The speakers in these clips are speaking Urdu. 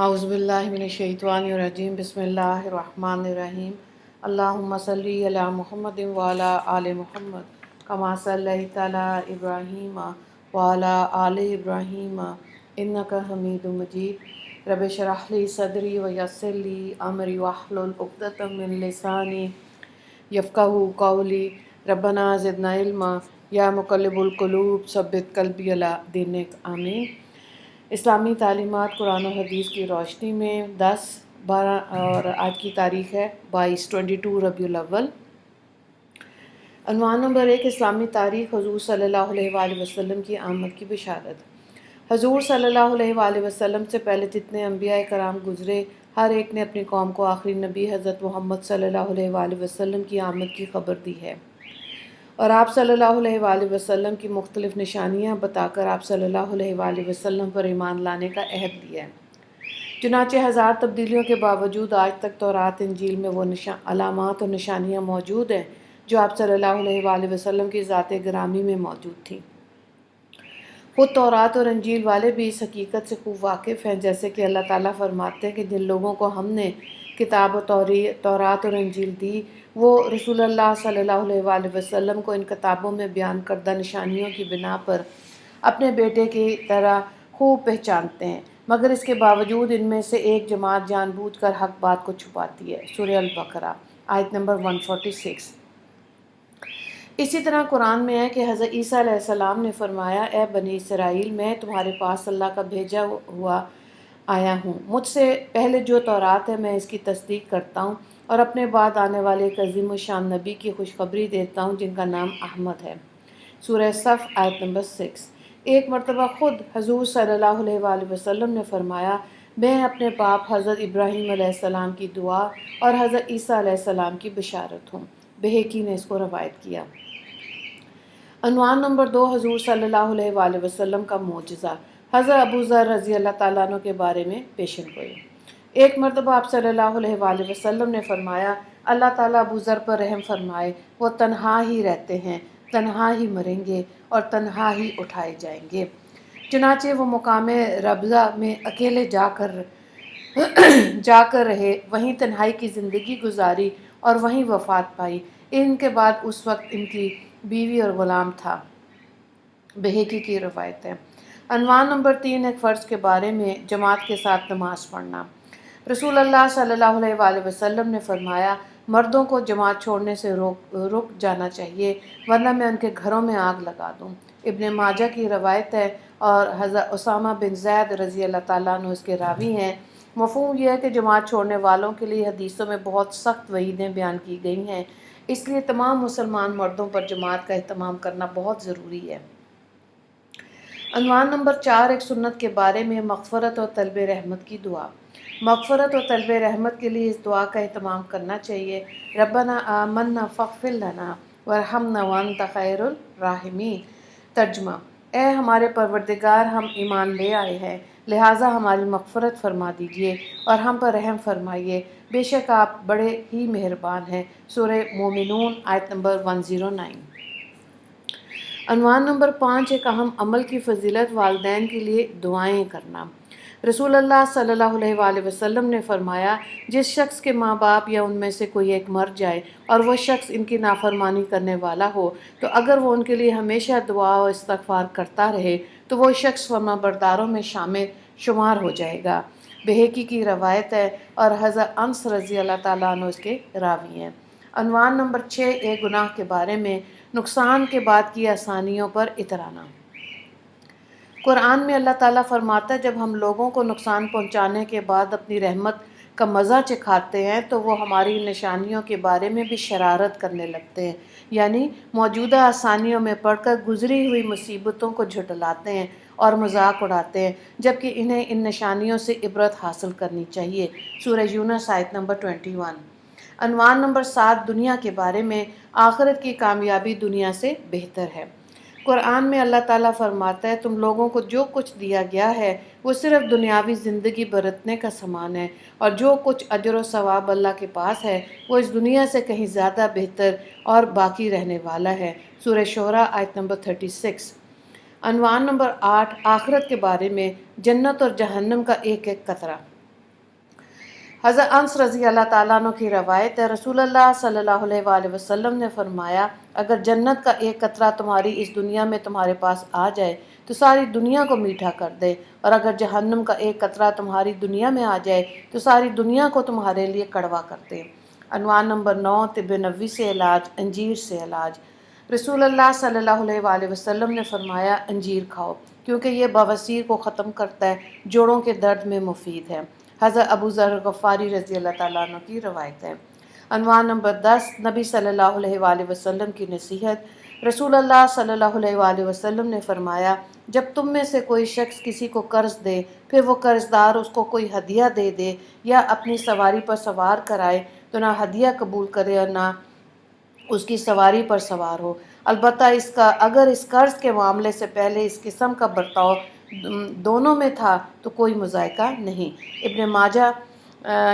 اعوذ باللہ من الشیطان الرجیم بسم اللہ الرحمن الرحیم اللہم صلی علی محمد وعلی آل محمد کما صلیت علی ابراہیم وعلی آل ابراہیم انک حمید مجید رب اشرح لی صدری ویسر لی امری واحلل عقدۃ من لسانی یفقہوا قولی ربنا زدنا علما یا مقلب القلوب ثبت قلبی علی دینک آمین۔ اسلامی تعلیمات قرآن و حدیث کی روشنی میں 10/12 اور آج کی تاریخ ہے 22 ربیع الاول۔ عنوان نمبر 1، اسلامی تاریخ حضور صلی اللہ علیہ وآلہ وسلم کی آمد کی بشارت۔ حضور صلی اللہ علیہ وآلہ وسلم سے پہلے جتنے انبیاء کرام گزرے، ہر ایک نے اپنی قوم کو آخری نبی حضرت محمد صلی اللہ علیہ وآلہ وسلم کی آمد کی خبر دی ہے، اور آپ صلی اللہ علیہ وآلہ وسلم کی مختلف نشانیاں بتا کر آپ صلی اللہ علیہ وآلہ وسلم پر ایمان لانے کا عہد لیا ہے۔ چنانچہ 1000 تبدیلیوں کے باوجود آج تک تورات انجیل میں وہ علامات اور نشانیاں موجود ہیں جو آپ صلی اللہ علیہ وآلہ وسلم کی ذات گرامی میں موجود تھیں۔ خود تورات اور انجیل والے بھی اس حقیقت سے خوب واقف ہیں، جیسے کہ اللہ تعالیٰ فرماتے ہیں کہ جن لوگوں کو ہم نے کتاب و تورات اور انجیل دی، وہ رسول اللہ صلی اللہ علیہ وآلہ وسلم کو ان کتابوں میں بیان کردہ نشانیوں کی بنا پر اپنے بیٹے کی طرح خوب پہچانتے ہیں، مگر اس کے باوجود ان میں سے ایک جماعت جان بوجھ کر حق بات کو چھپاتی ہے۔ سورہ البقرہ آیت نمبر 146۔ اسی طرح قرآن میں ہے کہ حضرت عیسیٰ علیہ السلام نے فرمایا، اے بنی اسرائیل، میں تمہارے پاس اللہ کا بھیجا ہوا آیا ہوں، مجھ سے پہلے جو تورات ہے میں اس کی تصدیق کرتا ہوں، اور اپنے بعد آنے والے ایک عظیم الشان نبی کی خوشخبری دیتا ہوں جن کا نام احمد ہے۔ سورہ صف آیت نمبر 6۔ ایک مرتبہ خود حضور صلی اللہ علیہ وآلہ وسلم نے فرمایا، میں اپنے باپ حضرت ابراہیم علیہ السلام کی دعا اور حضرت عیسیٰ علیہ السلام کی بشارت ہوں۔ بہقی نے اس کو روایت کیا۔ عنوان نمبر 2، حضور صلی اللہ علیہ وآلہ وسلم کا معجزہ۔ حضرت ابو ذر رضی اللہ تعالیٰ عنہ کے بارے میں پیشن گوئی۔ ایک مرتبہ آپ صلی اللہ علیہ وآلہ وسلم نے فرمایا، اللہ تعالیٰ ابو ذر پر رحم فرمائے، وہ تنہا ہی رہتے ہیں، تنہا ہی مریں گے اور تنہا ہی اٹھائے جائیں گے۔ چنانچہ وہ مقام ربضہ میں اکیلے جا کر رہے، وہیں تنہائی کی زندگی گزاری اور وہیں وفات پائی۔ ان کے بعد اس وقت ان کی بیوی اور غلام تھا۔ بہقی کی روایت ہے۔ عنوان نمبر 3، ایک فرض کے بارے میں جماعت کے ساتھ نماز پڑھنا۔ رسول اللہ صلی اللہ علیہ وآلہ وسلم نے فرمایا، مردوں کو جماعت چھوڑنے سے رک جانا چاہیے، ورنہ میں ان کے گھروں میں آگ لگا دوں۔ ابن ماجہ کی روایت ہے، اور حضرت اسامہ بن زید رضی اللہ تعالیٰ عنہ اس کے راوی ہیں۔ مفہوم یہ ہے کہ جماعت چھوڑنے والوں کے لیے حدیثوں میں بہت سخت وعیدیں بیان کی گئی ہیں، اس لیے تمام مسلمان مردوں پر جماعت کا اہتمام کرنا بہت ضروری ہے۔ عنوان نمبر 4، ایک سنت کے بارے میں مغفرت اور طلب رحمت کی دعا۔ مغفرت اور طلب رحمت کے لیے اس دعا کا اہتمام کرنا چاہیے، ربنا آمنا فاغفر لنا وارحمنا وانت خیر الراحمین۔ ترجمہ: اے ہمارے پروردگار، ہم ایمان لے آئے ہیں، لہٰذا ہماری مغفرت فرما دیجیے اور ہم پر رحم فرمائیے، بے شک آپ بڑے ہی مہربان ہیں۔ سورہ مومنون آیت نمبر 109۔ عنوان نمبر 5، ایک اہم عمل کی فضیلت، والدین کے لیے دعائیں کرنا۔ رسول اللہ صلی اللہ علیہ وآلہ وسلم نے فرمایا، جس شخص کے ماں باپ یا ان میں سے کوئی ایک مر جائے اور وہ شخص ان کی نافرمانی کرنے والا ہو، تو اگر وہ ان کے لیے ہمیشہ دعا و استغفار کرتا رہے تو وہ شخص فرمانبرداروں میں شمار ہو جائے گا۔ بہقی کی روایت ہے، اور حضرت انس رضی اللہ تعالیٰ عنہ اس کے راوی ہیں۔ عنوان نمبر 6، ایک گناہ کے بارے میں، نقصان کے بعد کی آسانیوں پر اترانا۔ قرآن میں اللہ تعالیٰ فرماتا ہے، جب ہم لوگوں کو نقصان پہنچانے کے بعد اپنی رحمت کا مزہ چکھاتے ہیں تو وہ ہماری نشانیوں کے بارے میں بھی شرارت کرنے لگتے ہیں، یعنی موجودہ آسانیوں میں پڑھ کر گزری ہوئی مصیبتوں کو جھٹلاتے ہیں اور مذاق اڑاتے ہیں، جبکہ انہیں ان نشانیوں سے عبرت حاصل کرنی چاہیے۔ سورہ یونس آیت نمبر 21۔ عنوان نمبر 7، دنیا کے بارے میں، آخرت کی کامیابی دنیا سے بہتر ہے۔ قرآن میں اللہ تعالیٰ فرماتا ہے، تم لوگوں کو جو کچھ دیا گیا ہے وہ صرف دنیاوی زندگی برتنے کا سامان ہے، اور جو کچھ اجر و ثواب اللہ کے پاس ہے وہ اس دنیا سے کہیں زیادہ بہتر اور باقی رہنے والا ہے۔ سورہ شعراء آیت نمبر 36۔ عنوان نمبر 8، آخرت کے بارے میں، جنت اور جہنم کا ایک ایک قطرہ۔ حضرت انس رضی اللہ تعالیٰ عنہ کی روایت ہے، رسول اللہ صلی اللہ علیہ وآلہ وسلم نے فرمایا، اگر جنت کا ایک قطرہ تمہاری اس دنیا میں تمہارے پاس آ جائے تو ساری دنیا کو میٹھا کر دے، اور اگر جہنم کا ایک قطرہ تمہاری دنیا میں آ جائے تو ساری دنیا کو تمہارے لیے کڑوا کر دے۔ عنوان نمبر 9، طب نبوی سے علاج، انجیر سے علاج۔ رسول اللہ صلی اللہ علیہ وآلہ وسلم نے فرمایا، انجیر کھاؤ کیونکہ یہ بواسیر کو ختم کرتا ہے، جوڑوں کے درد میں مفید ہے۔ حضرت ابو ذر غفاری رضی اللہ تعالیٰ عنہ کی روایت ہے۔ عنوان نمبر 10، نبی صلی اللہ علیہ وآلہ وسلم کی نصیحت۔ رسول اللہ صلی اللہ علیہ وآلہ وسلم نے فرمایا، جب تم میں سے کوئی شخص کسی کو قرض دے، پھر وہ قرض دار اس کو کوئی ہدیہ دے دے یا اپنی سواری پر سوار کرائے تو نہ ہدیہ قبول کرے اور نہ اس کی سواری پر سوار ہو، البتہ اگر اس قرض کے معاملے سے پہلے اس قسم کا برتاؤ دونوں میں تھا تو کوئی مذائقہ نہیں۔ ابن ماجہ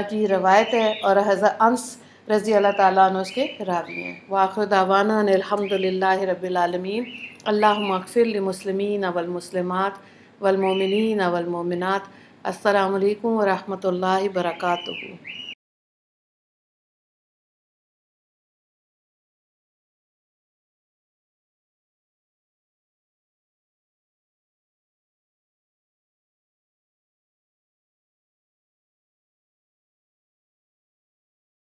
کی روایت ہے اور حضرت انس رضی اللہ تعالیٰ عنہ اس کے راوی ہیں۔ وآخر دعوانا ان الحمد للہ رب العالمین۔ اللہم اغفر للمسلمین والمسلمات والمؤمنین والمؤمنات۔ السلام علیکم ورحمۃ اللہ وبرکاتہ۔